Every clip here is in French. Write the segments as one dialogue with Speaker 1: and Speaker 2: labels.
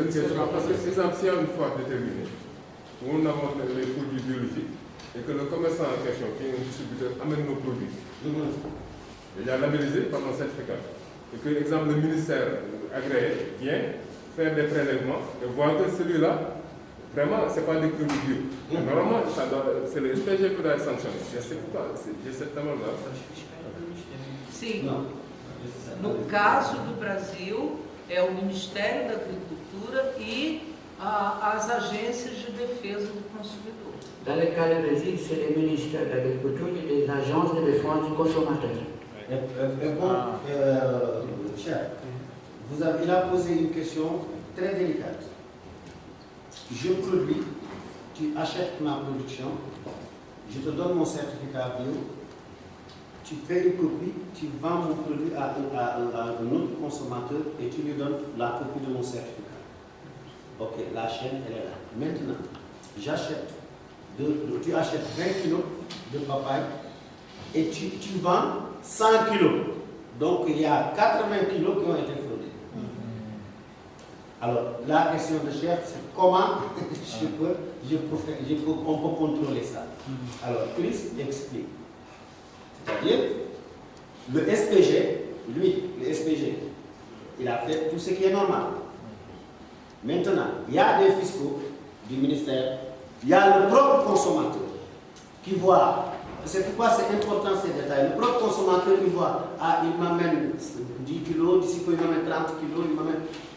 Speaker 1: une question, parce que c'est une fois déterminé, où on a montré les produits biologiques, et que le commerçant en question, qui est un distributeur, amène nos produits. Il y a labellisé par nos certificats. Et que, exemple, le ministère agréé vient faire des prélèvements et voir que celui-là, vraiment, ce n'est pas des produits bio. Normalement, c'est le SPG qui doit être sanctionné. C'est pourquoi j'ai cette amende-là.
Speaker 2: Sim. No caso do Brasil, é o Ministério da Agricultura e as agências de defesa do consumidor.
Speaker 3: Dans le cas du Brésil, c'est le ministère de l'Agriculture et les agences de défense du consommateur.
Speaker 4: Cher, il a posé une question très délicate. Je produis, tu achètes ma production, je te donne mon certificat bio, tu fais une copie, tu vends mon produit à un autre consommateur et tu lui donnes la copie de mon certificat. Ok, la chaîne, elle est là. Maintenant, j'achète, tu achètes 20 kilos de papaye et tu vends 100 kilos. Donc, il y a 80 kilos qui ont été fraudés. Alors, la question de chef, c'est comment on peut contrôler ça. Alors, Chris explique. C'est-à-dire, le SPG, le SPG, il a fait tout ce qui est normal. Maintenant, il y a des fiscaux du ministère, il y a le propre consommateur qui voit, c'est pourquoi c'est important ces détails, le propre consommateur qui voit, il m'amène 10 kilos, d'ici qu'il m'amène 30 kilos,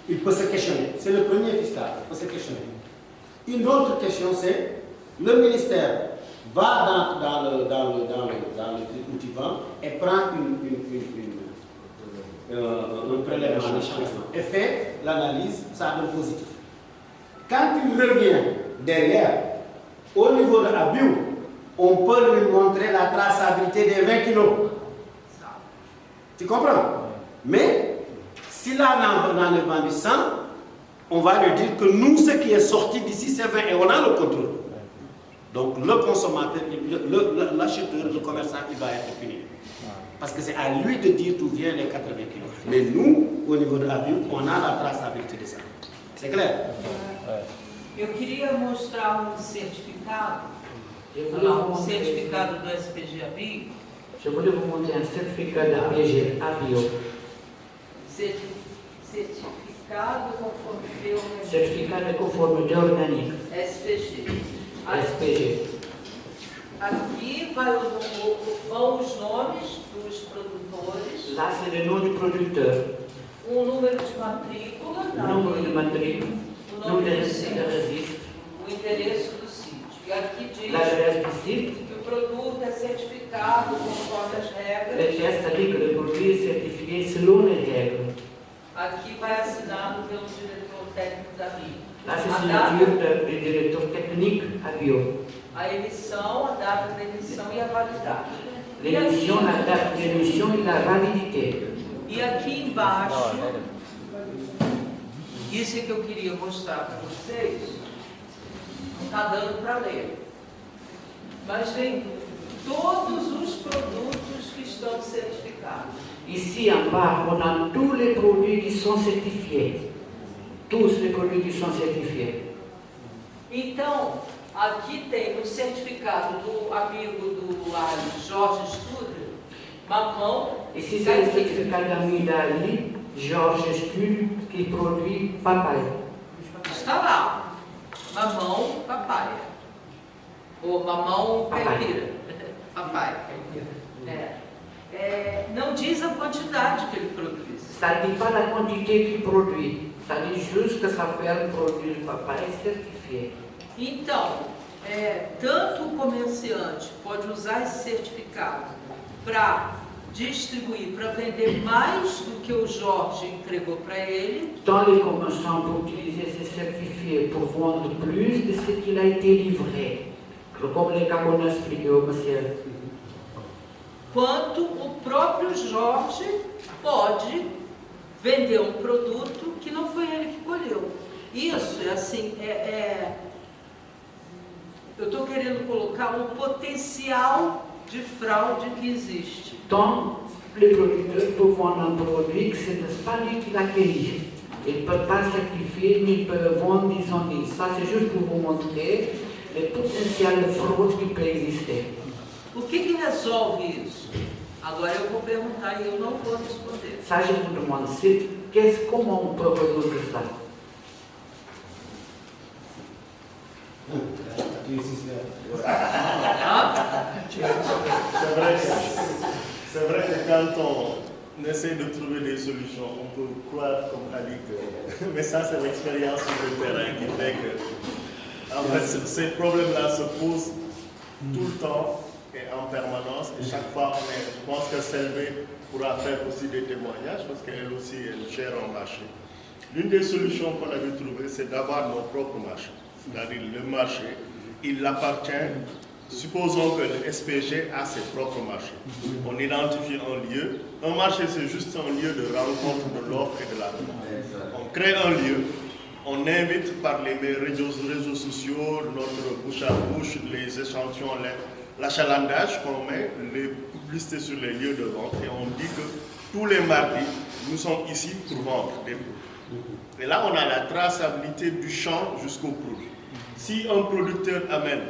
Speaker 4: il peut se questionner. C'est le premier fiscal, il peut se questionner. Une autre question, c'est, le ministère va dans le truc où tu vends et prend un prélèvement, un échantillon et fait l'analyse, ça donne positif. Quand il revient derrière, au niveau de la bio, on peut lui montrer la traçabilité des 20 kilos. Tu comprends? Mais s'il en a vendu 100, on va lui dire que nous, ce qui est sorti d'ici, c'est 20 et on a le contrôle. Donc le consommateur, l'acheteur, le commerçant, il va être puni. Parce que c'est à lui de dire d'où viennent les 80 kilos. Mais nous, au niveau de la bio, on a la traçabilité de ça. C'est clair?
Speaker 2: Eu queria mostrar certificado, certificado do SPG Bio.
Speaker 3: Je voulais vous montrer un certificat d'APG Bio.
Speaker 2: Certificado conformidade orgânica.
Speaker 3: Certificat de conformité organique.
Speaker 2: SPG.
Speaker 3: SPG.
Speaker 2: Aqui vão os nomes dos produtores.
Speaker 3: Là, c'est le nom du producteur.
Speaker 2: Número de matrícula.
Speaker 3: Número de matrícula.
Speaker 2: Número de
Speaker 3: registro.
Speaker 2: O endereço do sítio. E aqui diz
Speaker 3: L'adresse du site.
Speaker 2: que o produto é certificado conforme as regras.
Speaker 3: Le test dit que le produit est certifié selon les règles.
Speaker 2: Aqui vai assinado pelo diretor técnico da BIO.
Speaker 3: Là, c'est signature du directeur technique à Bio.
Speaker 2: A emissão, a data da emissão e a validade.
Speaker 3: L'émission, la date d'émission et la validité.
Speaker 2: E aqui embaixo, isso é que eu queria mostrar para vocês, não está dando para ler, mas vem todos os produtos que estão certificados.
Speaker 3: Ici en bas, on a tous les produits qui sont certifiés. Tous les produits qui sont certifiés.
Speaker 2: Então, aqui tem o certificado do amigo do Ali, Jorge Studer, mamão.
Speaker 3: Ici, c'est le certificat d'ami d'Ali, Georges Studer, qui produit papaye.
Speaker 2: Está lá, mamão, papaya. Ou mamão caipira. Papaya. Não diz a quantidade que ele produz.
Speaker 3: Ça ne dit pas la quantité qu'il produit. Ça dit juste que ça fait un produit de papaye certifié.
Speaker 2: Então, tanto o comerciante pode usar esse certificado para distribuir, para vender mais do que o Jorge entregou para ele.
Speaker 3: Tant les commerçants peuvent utiliser ces certifiés pour vendre plus de ce qu'il a été livré. Comme les cas qu'on a expliqué au monsieur.
Speaker 2: Quanto o próprio Jorge pode vender um produto que não foi ele que colheu. Isso é assim, eu estou querendo colocar um potencial de fraude que existe.
Speaker 3: Tant les producteurs peuvent vendre un produit que ce n'est pas lui qui l'a cueilli. Ils ne peuvent pas certifier, mais ils peuvent vendre, disons, ça c'est juste pour vous montrer le potentiel de fraude qui peut exister.
Speaker 2: O que resolve isso? Agora eu vou perguntar e eu não vou responder.
Speaker 3: Ça, je vous demande, comment on peut résoudre ça?
Speaker 5: C'est vrai que quand on essaie de trouver des solutions, on peut croire, comme Ali, que... Mais ça, c'est l'expérience sur le terrain qui fait que, en fait, ces problèmes-là se posent tout le temps et en permanence. Et chaque fois, je pense que Selvé pourra faire aussi des témoignages parce qu'elle aussi, elle gère un marché. L'une des solutions qu'on avait trouvées, c'est d'avoir nos propres marchés. C'est-à-dire le marché, il appartient, supposons que le SPG a ses propres marchés. On identifie un lieu. Un marché, c'est juste un lieu de rencontre de l'offre et de la demande. On crée un lieu, on invite par les réseaux sociaux, notre bouche à bouche, les échantillons, l'achalandage qu'on met, les publicités sur les lieux de vente, et on dit que tous les mardis, nous sommes ici pour vendre des produits. Et là, on a la traçabilité du champ jusqu'au produit. Si un producteur amène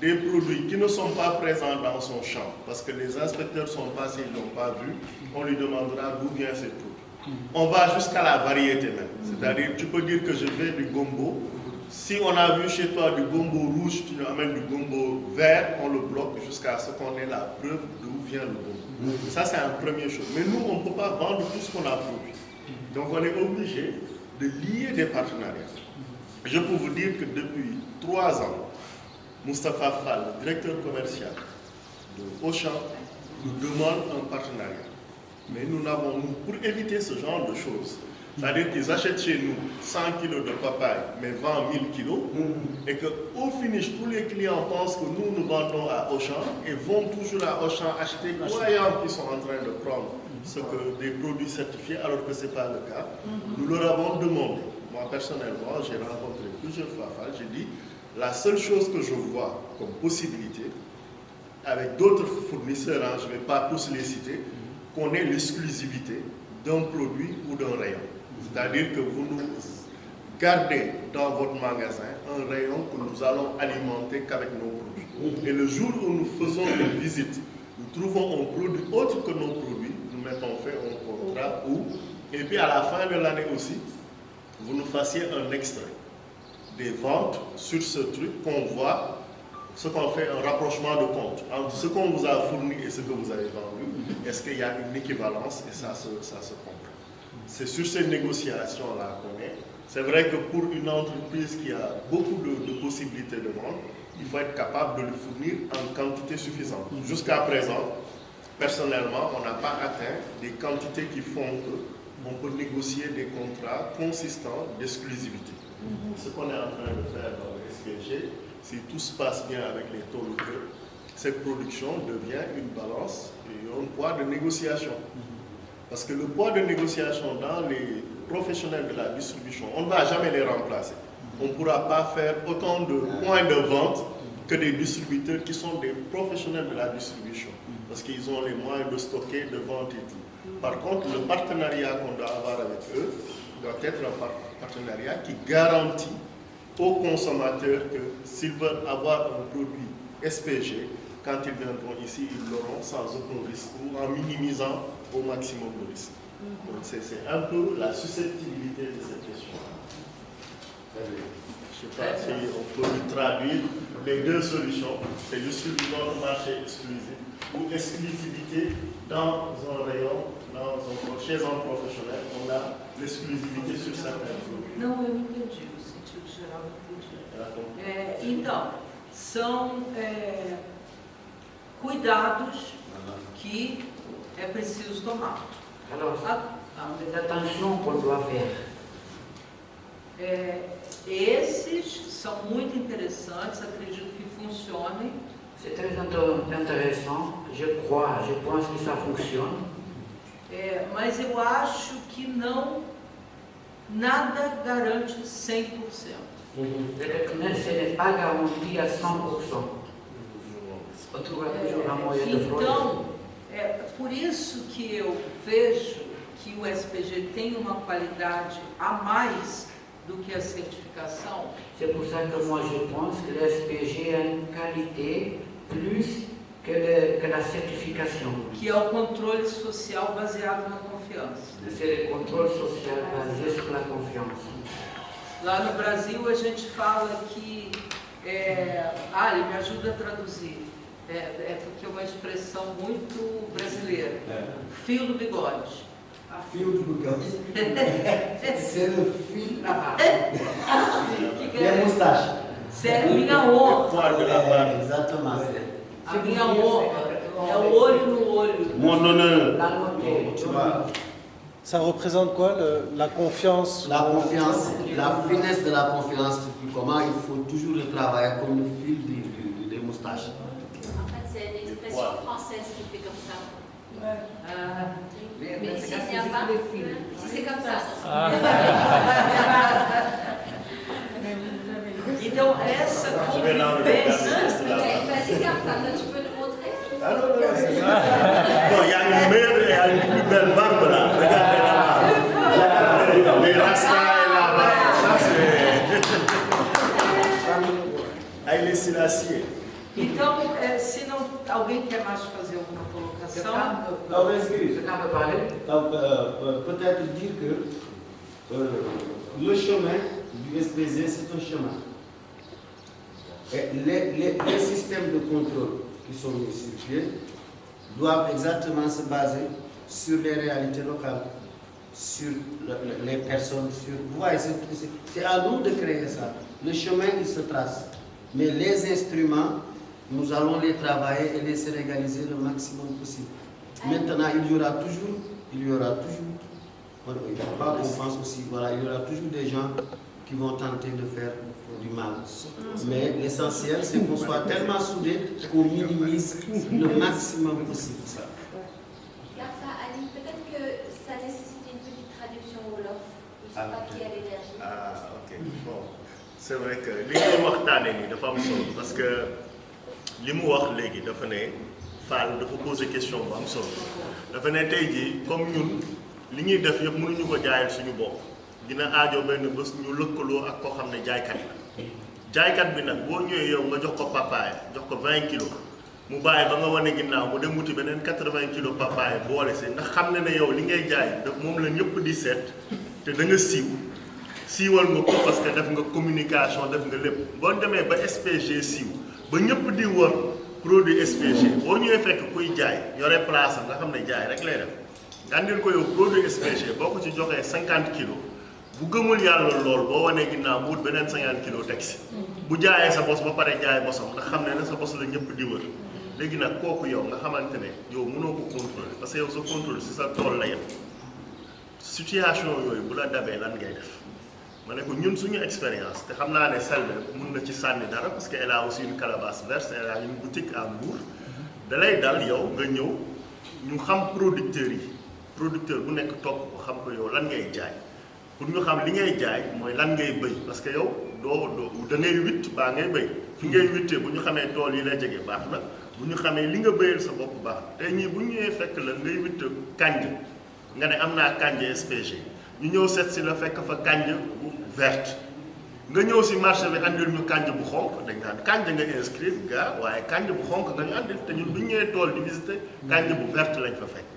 Speaker 5: des produits qui ne sont pas présents dans son champ, parce que les inspecteurs sont passés, ils ne l'ont pas vu, on lui demandera d'où viennent ces produits. On va jusqu'à la variété même. C'est-à-dire, tu peux dire que je veux du gombo. Si on a vu chez toi du gombo rouge, tu nous amènes du gombo vert, on le bloque jusqu'à ce qu'on ait la preuve d'où vient le gombo. Ça, c'est une première chose. Mais nous, on ne peut pas vendre tout ce qu'on a produit. Donc, on est obligé de lier des partenariats. Je peux vous dire que depuis 3 ans, Moustapha Fall, le directeur commercial de Auchan, nous demande un partenariat. Mais nous n'avons, pour éviter ce genre de choses, c'est-à-dire qu'ils achètent chez nous 100 kg de papaye, mais vendent 1000 kg, et qu'au finish, tous les clients pensent que nous vendons à Auchan et vont toujours à Auchan acheter, croyant qu'ils sont en train de prendre des produits certifiés, alors que ce n'est pas le cas. Nous leur avons demandé. Moi, personnellement, j'ai rencontré plusieurs fois Fall, j'ai dit, la seule chose que je vois comme possibilité, avec d'autres fournisseurs, je ne vais pas tous les citer, qu'on ait l'exclusivité d'un produit ou d'un rayon. C'est-à-dire que vous nous gardez dans votre magasin un rayon que nous allons alimenter qu'avec nos produits. Et le jour où nous faisons une visite, nous trouvons un produit autre que nos produits, nous mettons fait un contrat et puis à la fin de l'année aussi, vous nous fassiez un extrait des ventes sur ce truc qu'on voit, ce qu'on fait un rapprochement de compte entre ce qu'on vous a fourni et ce que vous avez vendu. Est-ce qu'il y a une équivalence et ça se comprend. C'est sur ces négociations-là qu'on est. C'est vrai que pour une entreprise qui a beaucoup de possibilités de vente, il faut être capable de le fournir en quantité suffisante. Jusqu'à présent, personnellement, on n'a pas atteint des quantités qui font qu'on peut négocier des contrats consistants d'exclusivité. Ce qu'on est en train de faire dans le SPG, si tout se passe bien avec les taux locaux, cette production devient une balance et un poids de négociation. Parce que le poids de négociation dans les professionnels de la distribution, on ne va jamais les remplacer. On ne pourra pas faire autant de points de vente que des distributeurs qui sont des professionnels de la distribution. Parce qu'ils ont les moyens de stocker, de vendre et tout. Par contre, le partenariat qu'on doit avoir avec eux doit être un partenariat qui garantit aux consommateurs que s'ils veulent avoir un produit SPG, quand ils viendront ici, ils l'auront sans aucun risque ou en minimisant au maximum de risques. Donc c'est un peu la susceptibilité de cette question. Je ne sais pas si on peut lui traduire les deux solutions. C'est distribution de marché exclusif ou exclusivité dans un rayon, chez un professionnel, on a l'exclusivité sur certains produits.
Speaker 2: Não, eu entendi, no sentido geral eu entendi. Então, são cuidados que é preciso tomar.
Speaker 3: Alors, des attentions qu'on doit faire.
Speaker 2: Esses são muito interessantes, acredito que funcionem.
Speaker 3: C'est très intéressant, je pense que ça fonctionne.
Speaker 2: Mas eu acho que nada garante 100%.
Speaker 3: Ce n'est pas garanti à 100%.
Speaker 2: Então, por isso que eu vejo que o SPG tem uma qualidade a mais do que a certificação?
Speaker 3: C'est pour ça que moi je pense que le SPG a une qualité plus que la certification.
Speaker 2: Que é o controle social baseado na confiança.
Speaker 3: C'est le contrôle social basé sur la confiance.
Speaker 2: Lá no Brasil a gente fala que, ele me ajuda a traduzir, porque é uma expressão muito brasileira, fio do bigode.
Speaker 4: Fil du bigode. C'est le fil
Speaker 3: La barbe.
Speaker 4: des moustaches.
Speaker 2: É minha honra,
Speaker 5: Poil de la barbe.
Speaker 4: Exactement.
Speaker 2: a minha honra, é o olho no olho.
Speaker 5: Mon honneur.
Speaker 3: La noter.
Speaker 4: Tu vois,
Speaker 6: Ça représente quoi, la confiance?
Speaker 4: la confiance, la finesse de la confiance, comment il faut toujours le travailler comme le fil des moustaches.
Speaker 7: En fait, c'est une expression française qui fait comme ça. Mais s'il n'y a pas, si c'est comme ça.
Speaker 2: Então essa convivência,
Speaker 7: Vas-y, Carta, tu peux nous montrer?
Speaker 5: Ah non, non, c'est ça. Non, il y a une mère et il y a une plus belle barbe là. Regardez la barbe. Les rastas et la barbe, ça c'est. Aí ele se l'acier.
Speaker 2: então, se não, alguém quer mais fazer alguma colocação?
Speaker 4: Non, mais excuse.
Speaker 3: Je peux parler.
Speaker 4: Donc, peut-être dire que le chemin du SPZ, c'est un chemin. Et les systèmes de contrôle qui sont mis sur pied doivent exactement se baser sur les réalités locales, sur les personnes. Vous voyez, c'est à nous de créer ça. Le chemin, il se trace. Mais les instruments, nous allons les travailler et les sénégaliser le maximum possible. Maintenant, il y aura toujours, il n'y a pas confiance aussi, voilà, il y aura toujours des gens qui vont tenter de faire du mal. Mais l'essentiel, c'est qu'on soit tellement soudés qu'on minimise le maximum possible.
Speaker 7: Garça, Ali, peut-être que ça nécessite une petite traduction Wolof. Je ne sais pas qui a l'énergie.
Speaker 5: Ah, ok. Bon, c'est vrai que li ñu waxtaanee nii dafa am solo parce que li mu wax léegi dafa ne Fall dafa poser question bu am solo dafa ne tey jii comme ñun li ñuy def yëpp mënuñu ko jaayal suñu bopp dina aajo benn bés ñu lëkkaloo ak koo xam ne jaaykat la jaaykat bi nag boo ñëwee yow nga jox ko papaye jox ko 20 kilos mu bàyyi ba nga wane ginnaaw mu dem wuti beneen 80 kilos papaye boole si ndax xam ne yow li ngay jaay moom la ñëpp di seet te da nga siiwal nga ko parce que def nga communication def nga lépp boo demee ba SPG siiw ba ñëpp di wër produit SPG boo ñëwee fekk kuy jaay yore place am nga xam ne jaay rek lay def nga andil ko yow produit SPG boo ko ci joxee 50 kilos bu gëmul yàlla lool boo wanee ginnaaw mu wut beneen 50 kilos teg si bu jaayee sa bos ba pare jaay bosam ndax xam ne sa bos la ñëpp di wër léegi nag kooku yow nga xamante ne yow mënoo ko contrôler parce que yow sa contrôle si sa tool la yem situation yooyu bu la dabee lan ngay def ma ne ko ñun suñu expérience te xam naa ne Selbé mun na ci sànni dara parce que elle a aussi une calebasse verte elle a une boutique à Mbour da lay dal yow nga ñëw ñu xam producteur bu nekk topp ko xam ko yow lan ngay jaay pour ñu xam li ngay jaay mooy lan ngay bëy parce que yow da ngay witt baa ngay bëy fi ngay wittee bu ñu xamee tool yi la jege baax na bu ñu xamee li nga bëyal sa bopp baax na tey ñii bu ñu ñëwee fekk la ngay witt kànj nga ne am naa kànj SPG ñu ñëw seet si la fekk fa kànj bu verte nga ñëw si marché bi andil ñu kànj bu xonk dañ naan kànj nga inscrire gaa waaye kànj bu xonk nga ñu andil te ñun bu ñu ñëwee tool di visiter kànj bu verte lañ fa fekk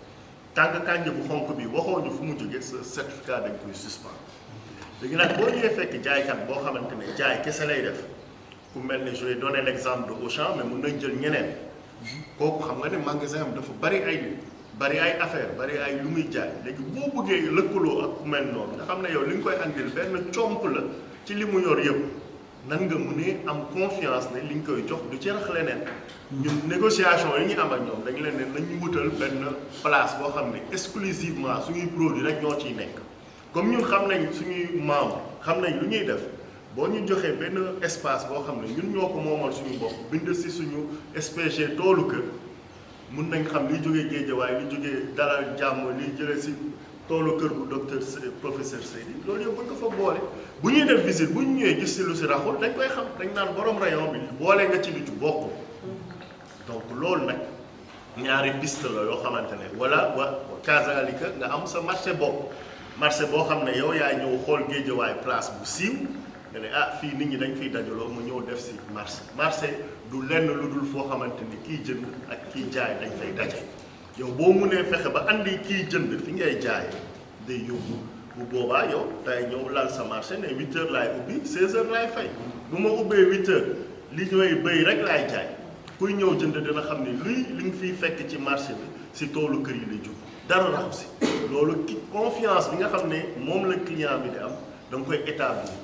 Speaker 5: tant que kànj bu xonk bi waxoo ñu fu mu jógee sa certificat dañ koy suspendre léegi nag boo ñëwee fekk jaaykat boo xamante ne jaay kese lay def ku mel ne je vais donner l'exemple de Auchan mais mun nañ jël ñeneen kooku xam nga ne magasin am dafa bari ay nit bari ay affaire bari ay lu muy jaay léegi boo bëggee lëkkaloo ak ku mel noonu nga xam ne yow li nga koy andil benn comp la ci li mu yor yëpp nan nga mënee am confiance ne li nga koy jox du ci rax leneen ñun négociation yi ñu am ak ñoom dañu leen ne nañu wutal benn place boo xam ne exclusivement suñuy produit rek ñoo ciy nekk comme ñun xam nañ suñuy membre xam nañ lu ñuy def boo ñu joxee benn espace boo xam ne ñun ñoo ko moomal suñu bopp bind si suñu SPG toolu kër mun nañ xam liy jógee Géejawaay li jógee Dalal Jàmm liy jëlee si toolu kër bu docteur professeur Seydi loolu yëpp buñ ko fa boole bu ñuy def visite bu ñu ñëwee gis si lu si raxul dañ koy xam dañ naan borom rayon bi boole nga ci lu ci bokkul donc loolu nag ñaari piste la yoo xamante ne wala Casalica nga am sa marché bopp marché boo xam ne yow yaay ñëw xool Géejawaay place bu siiw nga ne ah fii nit ñi dañ fiy dajaloo mu ñëw def si marché du lenn lu dul foo xamante ni kii jënd ak kii jaay dañ fay daje yow boo mënee fexe ba andi kii jënd fi ngay jaayee day yóbbu bu boobaa yow day ñëw lal sa marché ne 8 heures laay ubbi 16 heures laay fay bu ma ubbee 8 heures li ñooy bëy rek laay jaay kuy ñëw jënd dina xam ni li nga fiy fekk ci marché bi si toolu kër yi lay jub dara raxu si loolu confiance bi nga xam ne moom la client bi di am da nga koy établir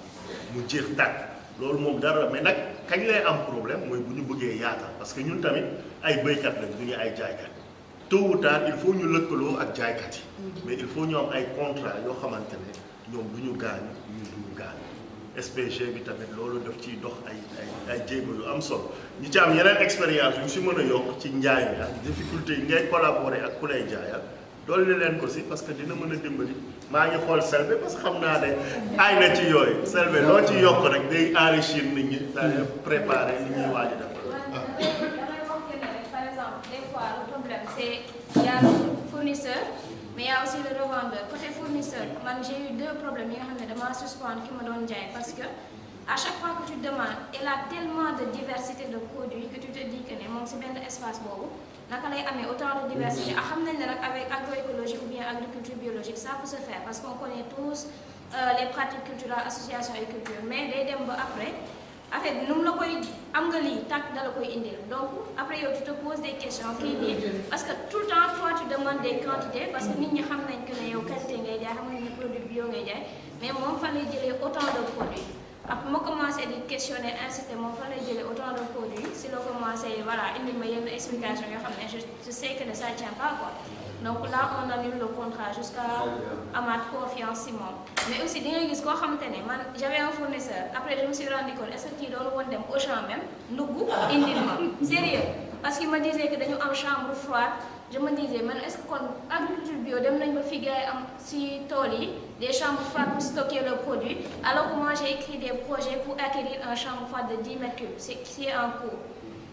Speaker 5: mu jeex tàkk loolu moom dara mais nag kañ lay am problème mooy bu ñu bëggee yaatal parce que ñun tamit ay béykat lañ du ñu ay jaaykat tôt ou tard il faut ñu lëkkaloo ak jaaykat yi mais il faut ñu am ay contrat yoo xamante ne ñoom du ñu gaañu ñu duñu gaañu SPG bi tamit loolu daf ciy dox ay jéego yu am solo ñi ci am yeneen expérience yu si mën a yokk ci njaay mi ak difficulté yi ngay collaborer ak ku lay jaayal dolli leen ko si parce que dina mën a dimbali maa ngi xool Selbé parce que xam naa ne aay na ci yooyu Selbé loo ci yokk rek day enrichir nit ñi c'est-à-dire préparer li ñuy waaj a def.
Speaker 7: damay wax que ne rek par exemple des fois le problème c'est il y a le fournisseur mais il y a aussi le revendeur côté fournisseur man j'ai eu 2 problèmes yi nga xam ne dama suspendre ki ma doon jaay parce que à chaque fois que tu demandes il a tellement de diversité de produits que tu te dis que ne moom si benn espace boobu naka lay amee autant de diversité ak xam nañ ne nag avec agroécologie ou bien agriculture biologique ça peut se faire parce qu'on connaît tous les pratiques culturelles association et culture mais day dem ba après affaire bi nu mu la koy am nga lii tàkk da la koy indil donc après yow tu te poses des questions kii nii parce que tout le temps toi tu demandes des quantités parce que nit ñi xam nañ que ne yow qualité ngay jaay xam nañ ne produit bio ngay jaay mais moom fan lay jëlee autant de produits après ma commencé di questionner insister moom fan lay jëlee autant de produits si la commencé voilà indi ma yenn explication yoo xam ne je sais que ne ça tient pas quoi donc là on annule le contrat jusqu'à amaat confiance si moom mais aussi di nga gis koo xamante ne man j'avais un fournisseur après je me suis rendu compte est-ce que kii doon woon dem Auchan même ndugg indil ma sérieux parce qu'il me disait que dañu am chambre froide je me disais man est-ce que kon agriculture bio dem nañ ba fi gars yi am si tool yi des chambres froides pour stocker le produit alors que moi j'ai écrit des projets pour acquérir un chambre froide de 10 mètres cubes c'est en cours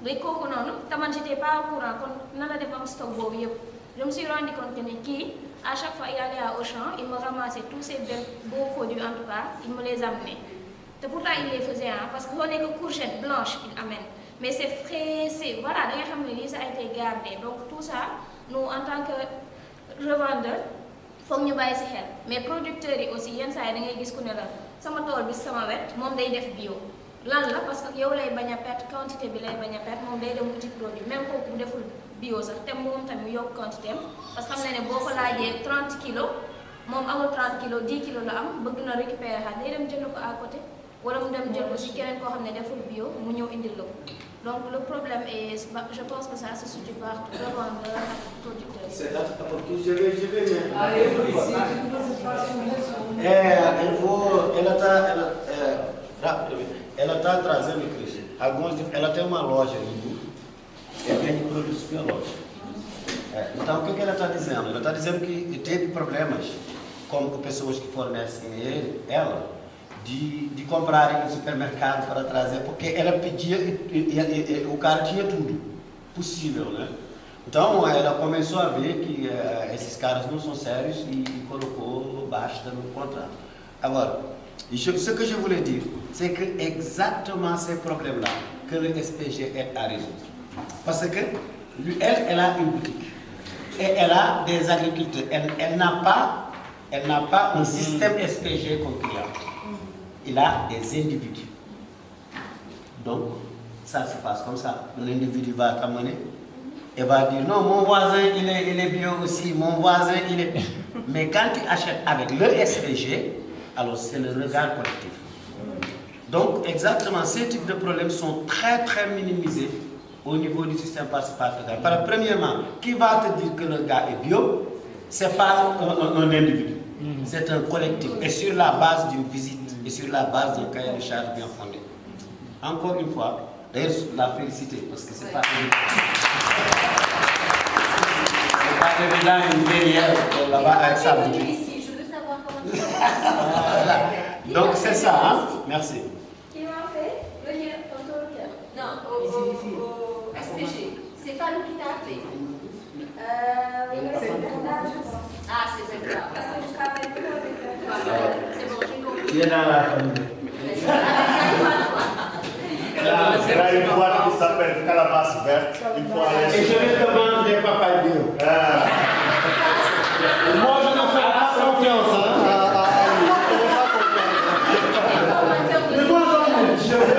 Speaker 7: léegi kooku noonu taman j'étais pas au courant kon nan la def am stock boobu yëpp je me suis rendu compte que ne kii à chaque fois il allait à Auchan il me ramassait tous ces beaux produits en tout cas il me les amenait te pourtant il les faisait parce que soo nekk courgette blanche il amène mais c'est frais c'est voilà da nga xam ne lii ça a été gardé donc tout ça nous en tant que revendeur foog ñu bàyyi si xel mais producteurs yi aussi yenn saa yi da ngay gis ku ne la sama tool bi sama wet moom day def bio lan la parce que yow lay bañ a perte quantité bi lay bañ a perte moom day dem wuti produit même kooku bu deful bio sax te moom tamit yokk quantité am parce que xam na ne boo ko laajee 30 kilos moom amul 30 kilos 10 kilos la am bëgg na récupérer xaat day dem jënd ko à côté wala mu dem jël ko si keneen koo xam ne deful bio mu ñëw indil la ko donc le problème est je pense que ça se situe partout revendeur ak producteur.
Speaker 4: C'est là je vais mettre.
Speaker 2: Aí eu
Speaker 4: Ela está trazendo, Cris, ela tem uma loja ali, e vende produtos biológicos. Então, o que ela está dizendo? Ela está dizendo que teve problemas com pessoas que fornecem ela de comprarem no supermercado para trazer, porque ela pedia e o cara tinha tudo possível, né? Então, ela começou a ver que esses caras não são sérios e colocou basta no contrato. Agora, ce que je voulais dire, c'est que exactement ces problèmes-là que le SPG est à résoudre. Parce que elle a une boutique et elle a des agriculteurs. Elle n'a pas un système SPG comme client. Il a des individus. Donc, ça se passe comme ça. L'individu va t'amener et va dire non, mon voisin il est bio aussi, mon voisin il est. Mais quand tu achètes avec le SPG, alors c'est le regard collectif. Donc, exactement, ces types de problèmes sont très très minimisés au niveau du système participatif. Premièrement, qui va te dire que le gars est bio? C'est pas un individu, c'est un collectif. Et sur la base d'une visite et sur la base d'un cahier de charges bien fondé. Encore une fois, d'ailleurs, la féliciter parce que c'est pas évident une guerrière là-bas avec sa boutique. Voilà. Donc c'est ça, hein? Merci.
Speaker 7: Qui m'a fait venir au cœur? Non, au SPG. C'est Fallou qui t'a appelé.
Speaker 4: Il est dans la famille.
Speaker 5: Il y a une boîte qui s'appelle Calabasse Verte. Il faut aller
Speaker 4: Et je vais te vendre des papayos.
Speaker 6: Moi, je ne fais pas confiance à lui. Je ne fais pas confiance. Mais moi, je vais.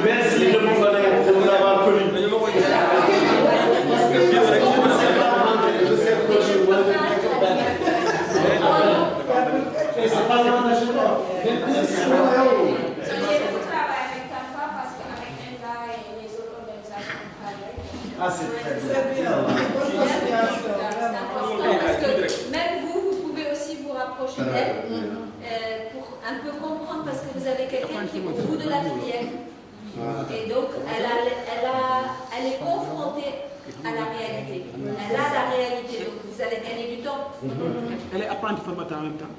Speaker 4: Merci de vous connaître, de vous avoir connu. Parce que je sais que je sais que moi, je ne fais que battre. Et c'est pas loin de chez toi.
Speaker 7: Vous travaillez avec ta femme parce qu'avec Enda et les autres organisations qu'on travaille.
Speaker 4: Ah, c'est très bien.
Speaker 7: C'est important parce que même vous, vous pouvez aussi vous rapprocher d'elle pour un peu comprendre parce que vous avez quelqu'un qui est au bout de la filière. Et donc, elle est confrontée à la réalité. Elle a la réalité, donc vous allez gagner du temps.
Speaker 3: Elle est apprentie formateur en même temps.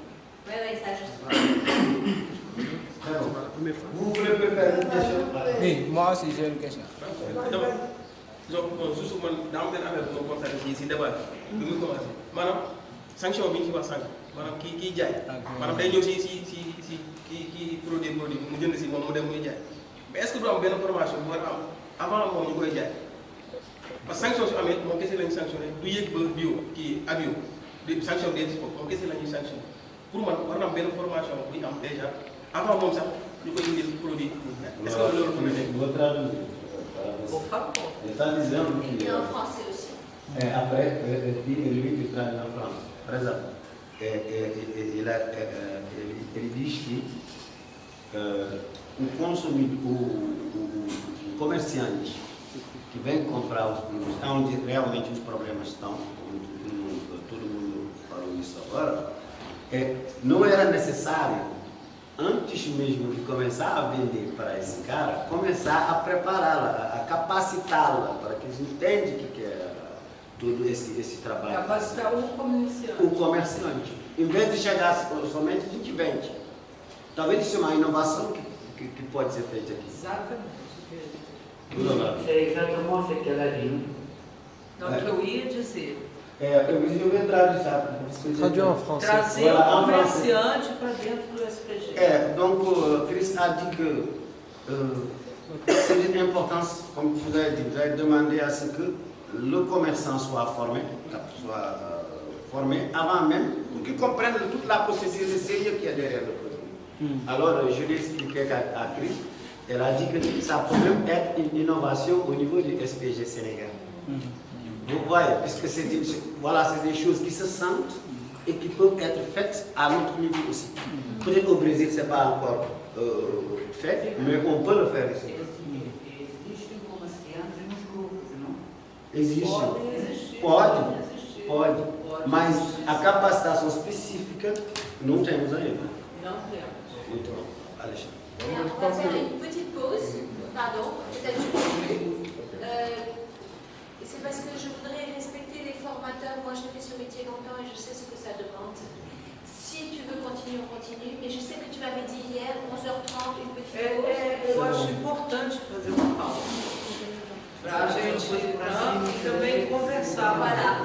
Speaker 7: Oui, ça je sais.
Speaker 4: Vous voulez me faire une question?
Speaker 8: Oui, moi aussi j'ai une question.
Speaker 9: donc juste man daa am benn affaire bu ma constaté si débat bi muy commencé maanaam sanction bi ñu ci wax sànq maanaam kii jaay maanaam day ñëw si kii produit mu jënd si moom mu dem muy jaay mais est-ce que du am benn formation bu war a am avant moom ñu koy jaay parce que sanction su amee moom kese lañu sanctionné du yëg ba bio kii abio di sanction des foofu moom kese la ñuy sanctionné pour man war na am benn formation buy am déjà avant moom sax ñu koy indil produit est-ce que loolu mën na nekk
Speaker 4: Les traduiseurs,
Speaker 7: Et en français aussi.
Speaker 4: et après, lui, il traduit en France. Par exemple, ele diz que o consumidor, o comerciante que vem comprar os produtos, onde realmente os problemas estão, todo mundo falou isso agora, não era necessário, antes mesmo de começar a vender para esse cara, começar a prepará-la, a capacitá-la, para que eles entendam o que é todo esse trabalho.
Speaker 2: Capacitar o comerciante.
Speaker 4: O comerciante. Em vez de chegar somente a gente vende. Talvez isso é uma inovação que pode ser feita aqui.
Speaker 2: Exatamente.
Speaker 3: C'est exactement ce qu'elle a dit.
Speaker 2: Então, o que eu ia dizer,
Speaker 4: Eu vou traduzir ça.
Speaker 6: Traduit en français.
Speaker 2: trazer
Speaker 4: Voilà,
Speaker 2: o
Speaker 4: en
Speaker 2: comerciante para dentro do SPG.
Speaker 4: Donc, Chris a dit que c'est une importance, comme vous avez dit, vous avez demandé à ce que le commerçant soit formé avant même, pour qu'il comprenne toute la procédure de sérieux qu'il y a derrière le produit. Alors, je l'ai expliqué à Chris, elle a dit que ça peut même être une innovation au niveau du SPG Sénégal. Vous voyez, puisque c'est des choses qui se sentent et qui peuvent être faites à notre niveau aussi. Peut-être au Brésil, ce n'est pas encore fait, mais on peut le faire ici.
Speaker 3: Existem comerciantes nos grupos, não?
Speaker 4: Existe. Pode. Mas a capacitação específica não temos ainda.
Speaker 2: Não temos.
Speaker 4: Muito bom. Alexandre.
Speaker 7: On va faire une petite pause, pardon, peut-être c'est parce que je voudrais respecter les formateurs. Moi, je fais ce métier longtemps et je sais ce que ça demande. Si tu veux continuer, on continue. Mais je sais que tu m'avais dit hier, 11h30, une petite pause.
Speaker 2: Eu acho importante fazer uma pausa. Para a gente também conversar.
Speaker 7: Voilà.